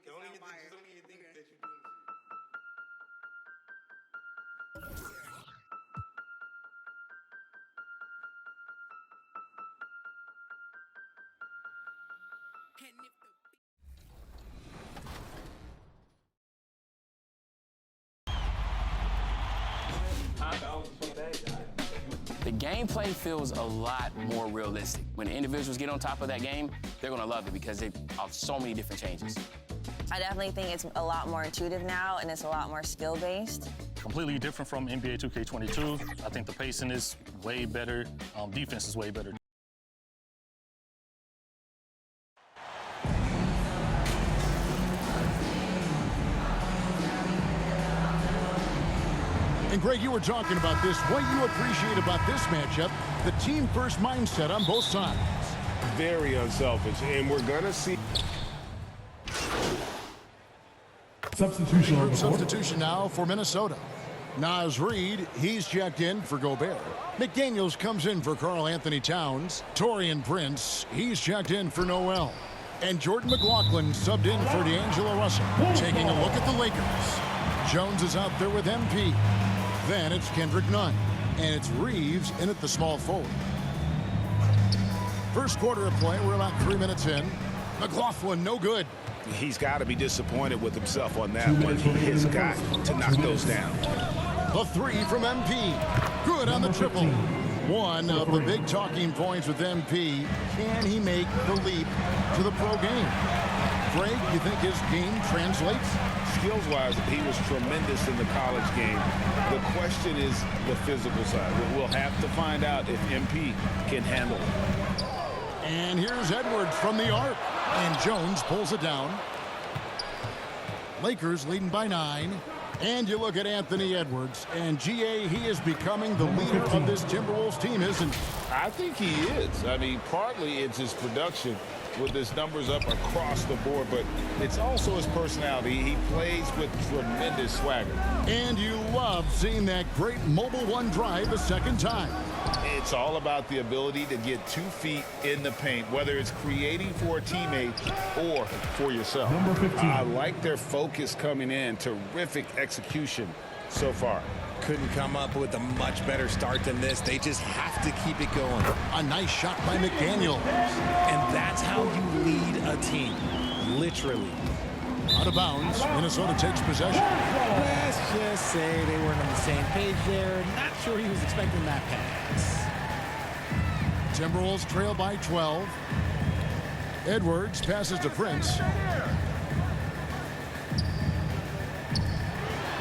it's Don't not even fire. think, don't even think Okay. that you're doing this. The gameplay feels a lot more realistic. When the individuals get on top of that game, they're gonna love it because of so many different changes. I definitely think it's a lot more intuitive now, and it's a lot more skill-based. Completely different from NBA 2K22. I think the pacing is way better. Defense is way better. And Greg, you were talking about this. What you appreciate about this matchup, the team-first mindset on both sides. Very unselfish, and we're going to see. Substitution now for Minnesota. Naz Reid, he's checked in for Gobert. McDaniels comes in for Karl Anthony Towns. Taurean Prince, he's checked in for Noel. And Jordan McLaughlin subbed in for D'Angelo Russell. Taking a look at the Lakers. Jones is out there with MP. Then it's Kendrick Nunn. And it's Reeves in at the small forward. First quarter of play, we're about 3 minutes in. McLaughlin, no good. He's got to be disappointed with himself on that one. He has got to knock those down. The three from MP. Good on the triple. One of the big talking points with MP. Can he make the leap to the pro game? Greg, you think his game translates? Skills-wise, he was tremendous in the college game. The question is the physical side. We'll have to find out if MP can handle it. And here's Edwards from the arc. And Jones pulls it down. Lakers leading by 9. And you look at Anthony Edwards. And GA, he is becoming the leader of this Timberwolves team, isn't he? I think he is. I mean, partly it's his production with his numbers up across the board, but it's also his personality. He plays with tremendous swagger. And you love seeing that great mobile one drive the second time. It's all about the ability to get 2 feet in the paint, whether it's creating for a teammate or for yourself. I like their focus coming in. Terrific execution so far. Couldn't come up with a much better start than this. They just have to keep it going. A nice shot by McDaniel. And that's how you lead a team, literally. Out of bounds, Minnesota takes possession. Let's just say they weren't on the same page there. Not sure he was expecting that pass. Timberwolves trail by 12. Edwards passes to Prince.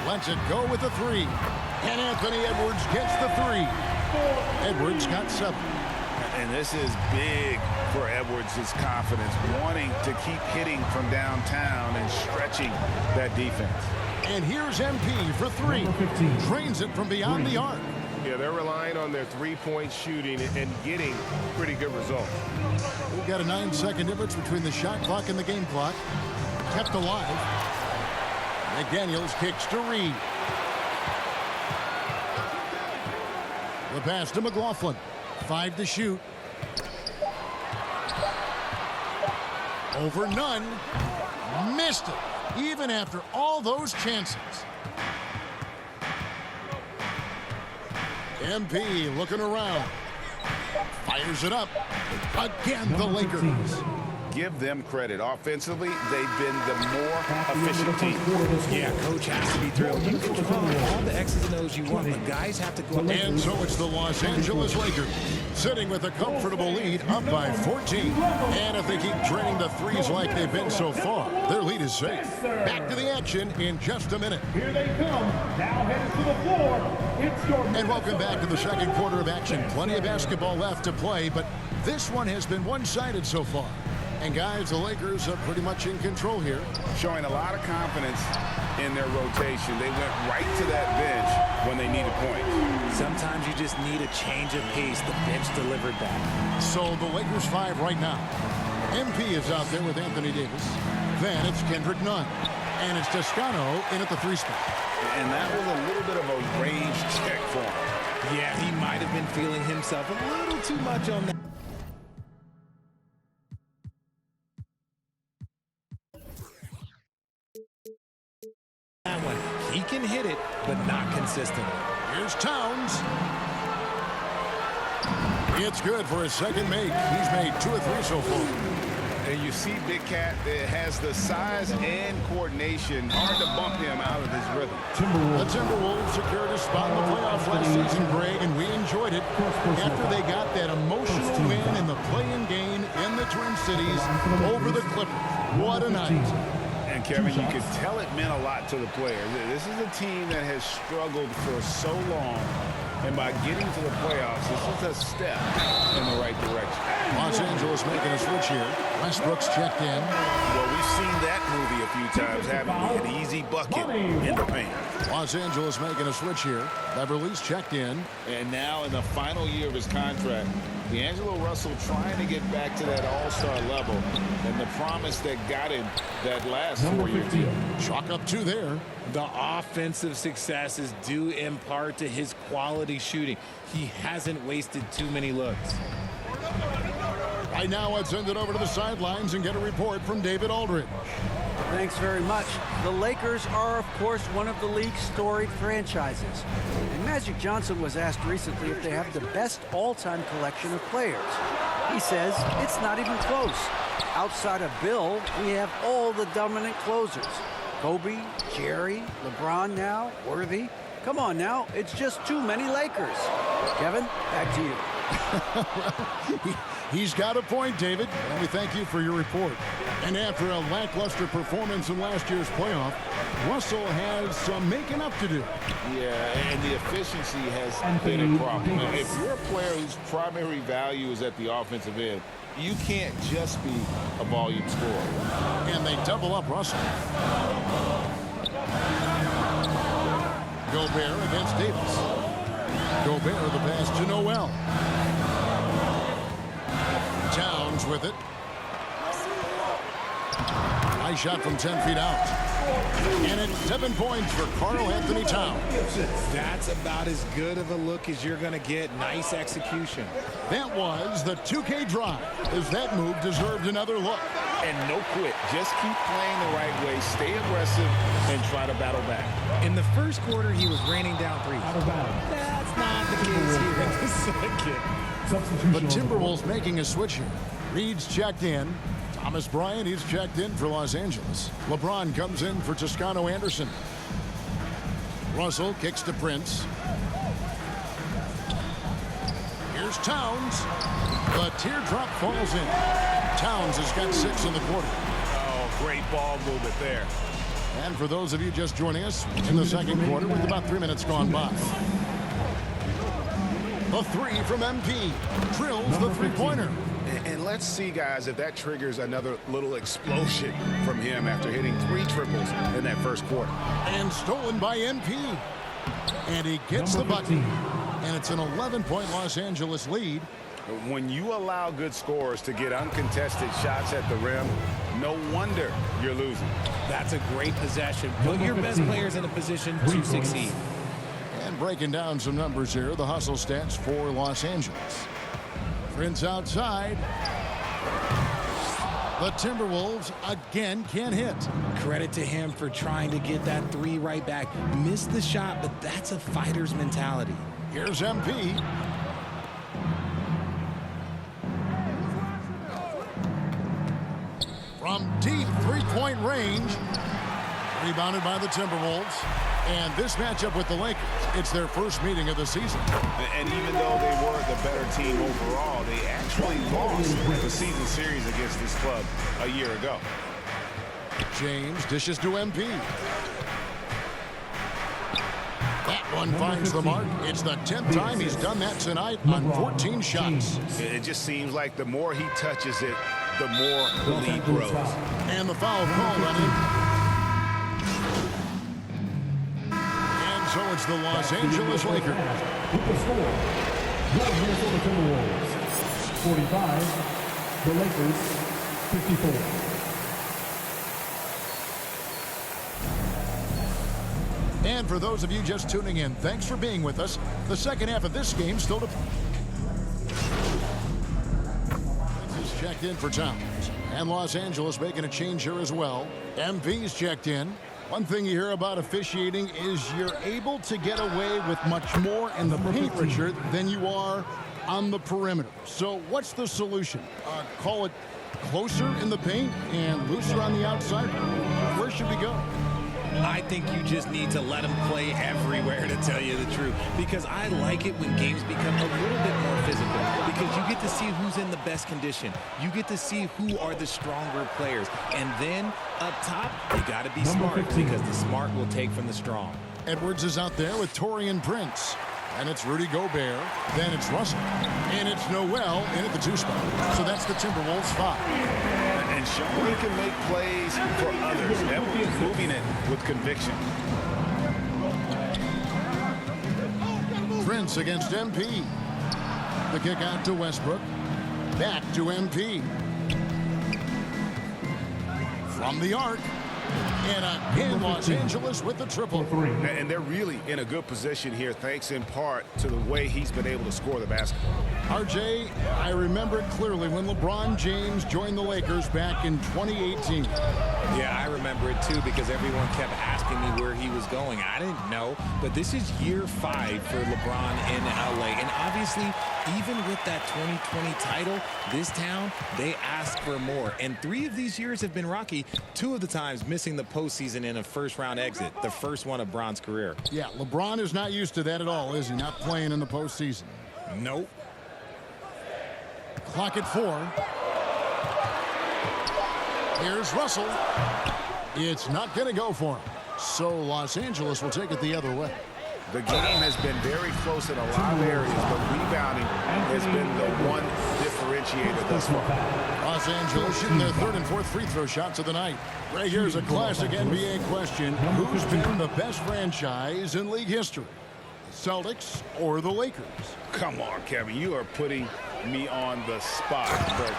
Lets it go with the 3. And Anthony Edwards gets the 3. Edwards got 7. And this is big for Edwards' confidence, wanting to keep hitting from downtown and stretching that defense. And here's MP for 3. Drains it from beyond the arc. Yeah, they're relying on their three-point shooting and getting pretty good results. We've got a 9-second difference between the shot clock and the game clock. Kept alive. McDaniels kicks to Reed. The pass to McLaughlin. 5 to shoot. Over Nunn. Missed it, even after all those chances. MP looking around. Fires it up. Again, the Lakers. Give them credit. Offensively, they've been the more efficient team. Yeah, coach has to be thrilled. You can call all the X's and O's you want, but guys have to go. And so it's the Los Angeles Lakers sitting with a comfortable lead up by 14. And if they keep draining the threes like they've been so far, their lead is safe. Back to the action in just a minute. Here they come. Now headed to the floor. It's your And welcome back to the second quarter of action. Plenty of basketball left to play, but this one has been one-sided so far. And guys, the Lakers are pretty much in control here. Showing a lot of confidence in their rotation. They went right to that bench when they needed points. Sometimes you just need a change of pace. The bench delivered that. So the Lakers 5 right now. MP is out there with Anthony Davis. Then it's Kendrick Nunn. And it's Toscano in at the 3 spot. And that was a little bit of a range check for him. Yeah, he might have been feeling himself a little too much on that. That one, he can hit it, but not consistently. Here's Towns. It's good for his second make. He's made 2 or 3 so far. And you see Big Cat that has the size and coordination. Hard to bump him out of his rhythm. The Timberwolves secured a spot in the playoffs last season, Greg, and we enjoyed it after they got that emotional win in the play-in game in the Twin Cities over the Clippers. What a night. And Kevin, you could tell it meant a lot to the players. This is a team that has struggled for so long. And by getting to the playoffs, this is a step in the right direction. Los Angeles making a switch here. Westbrook's checked in. Well, we've seen that movie a few times, haven't we? An easy bucket in the paint. Los Angeles making a switch here. Beverly's checked in. And now in the final year of his contract, D'Angelo Russell trying to get back to that all-star level and the promise that got him that last 4-year deal. Chalk up 2 there. The offensive success is due in part to his quality shooting. He hasn't wasted too many looks. Right now, let's send it over to the sidelines and get a report from David Aldridge. Thanks very much. The Lakers are, of course, one of the league's storied franchises. And Magic Johnson was asked recently if they have the best all-time collection of players. He says it's not even close. Outside of Bill, we have all the dominant closers. Kobe, Jerry, LeBron now, Worthy. Come on now, it's just too many Lakers. Kevin, back to you. He's got a point, David, and we thank you for your report. And after a lackluster performance in last year's playoff, Russell has some making up to do. Yeah, and the efficiency has been a problem. If you're a player whose primary value is at the offensive end, you can't just be a volume scorer. And they double up Russell. Gobert against Davis. Gobert the pass to Noel. Towns with it. Nice shot from 10 feet out. And it's 7 points for Karl Anthony Towns. That's about as good of a look as you're going to get. Nice execution. That was the 2K drive, as that move deserved another look. And no quit. Just keep playing the right way. Stay aggressive and try to battle back. In the first quarter, he was raining down threes. That's not the case here in the second. The Timberwolves making a switch here. Reed's checked in. Thomas Bryant, he's checked in for Los Angeles. LeBron comes in for Toscano Anderson. Russell kicks to Prince. Here's Towns. The teardrop falls in. Towns has got 6 in the quarter. Oh, great ball movement there. And for those of you just joining us in the second quarter with about 3 minutes gone by. The 3 from MP. Drills the three-pointer. And let's see, guys, if that triggers another little explosion from him after hitting 3 triples in that first quarter. And stolen by MP. And he gets the bucket. And it's an 11-point Los Angeles lead. When you allow good scorers to get uncontested shots at the rim, no wonder you're losing. That's a great possession. Put your best players in a position to succeed. And breaking down some numbers here, the hustle stats for Los Angeles. Prince outside. The Timberwolves again can't hit. Credit to him for trying to get that 3 right back. Missed the shot, but that's a fighter's mentality. Here's MP. From deep three-point range. Rebounded by the Timberwolves. And this matchup with the Lakers, it's their first meeting of the season. And even though they were the better team overall, they actually lost the season series against this club a year ago. James dishes to MP. That one finds the mark. It's the 10th time he's done that tonight on 14 shots. It just seems like the more he touches it, the more the lead grows. And the foul called on him. And so it's the Los Angeles Lakers. With the score, the Minnesota Timberwolves 45, the Lakers 54. And for those of you just tuning in, thanks for being with us. The second half of this game still to... This is checked in for Towns. And Los Angeles making a change here as well. MP's checked in. One thing you hear about officiating is you're able to get away with much more in the paint, Richard, than you are on the perimeter. So what's the solution? Call it closer in the paint and looser on the outside? Where should we go? I think you just need to let them play everywhere, to tell you the truth, because I like it when games become a little bit more physical, because you get to see who's in the best condition. You get to see who are the stronger players. And then up top, you got to be smart, because the smart will take from the strong. Edwards is out there with Taurean Prince. And it's Rudy Gobert. Then it's Russell. And it's Noel in at the 2 spot. So that's the Timberwolves 5. And Sean can make plays for others. Edwards moving it with conviction. Prince against MP. The kick out to Westbrook. Back to MP. From the arc. And in Los Angeles with the triple. And they're really in a good position here, thanks in part to the way he's been able to score the basketball. RJ, I remember it clearly when LeBron James joined the Lakers back in 2018. Yeah, I remember it too, because everyone kept asking me where he was going. I didn't know, but this is year 5 for LeBron in LA. And obviously, even with that 2020 title, this town, they ask for more. And 3 of these years have been rocky, 2 of the times missing the postseason in a first-round exit, the first one of Bron's career. Yeah, LeBron is not used to that at all, is he? Not playing in the postseason. Nope. Clock at 4. Here's Russell. It's not going to go for him. So Los Angeles will take it the other way. The game has been very close in a lot of areas, but rebounding has been the one differentiator thus far. Los Angeles shooting their 3rd and 4th free throw shots of the night. Right here's a classic NBA question. Who's been the best franchise in league history? Celtics or the Lakers? Come on, Kevin. You are putting me on the spot. But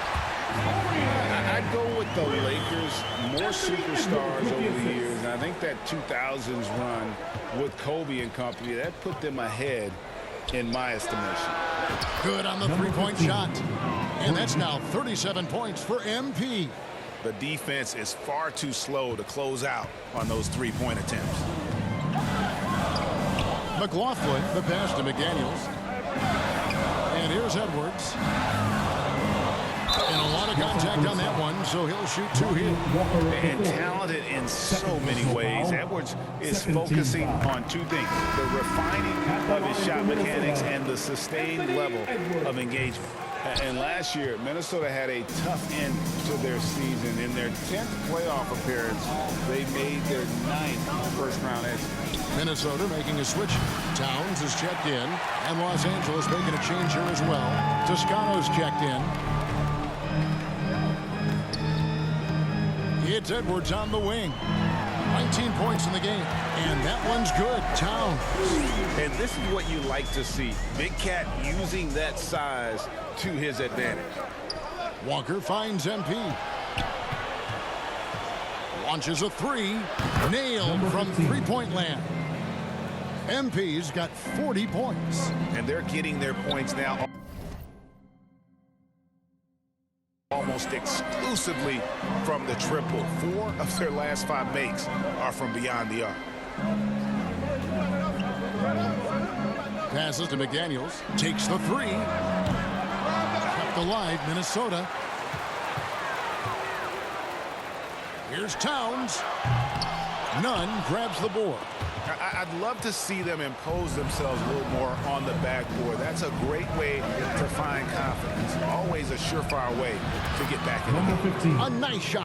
I'd go with the Lakers. More superstars over the years. And I think that 2000s run with Kobe and company, that put them ahead in my estimation. Good on the three-point shot. And that's now 37 points for MP. The defense is far too slow to close out on those three-point attempts. McLaughlin, the pass to McDaniels. And here's Edwards. And a lot of contact on that one, so he'll shoot 2 here. And talented in so many ways. Edwards is focusing on 2 things: the refining of his shot mechanics and the sustained level of engagement. And last year, Minnesota had a tough end to their season. In their 10th playoff appearance, they made their 9th first-round exit. Minnesota making a switch. Towns is checked in, and Los Angeles making a change here as well. Toscano's checked in. It's Edwards on the wing. 19 points in the game, and that one's good. Towns. And this is what you like to see. Big Cat using that size to his advantage. Walker finds MP. Launches a 3. Nailed from three-point land. MP's got 40 points. And they're getting their points now almost exclusively from the triple. 4 of their last 5 makes are from beyond the arc. Passes to McDaniels. Takes the 3. Kept alive, Minnesota. Here's Towns. Nunn grabs the board. I'd love to see them impose themselves a little more on the backboard. That's a great way to find confidence. Always a surefire way to get back in the game. A nice shot.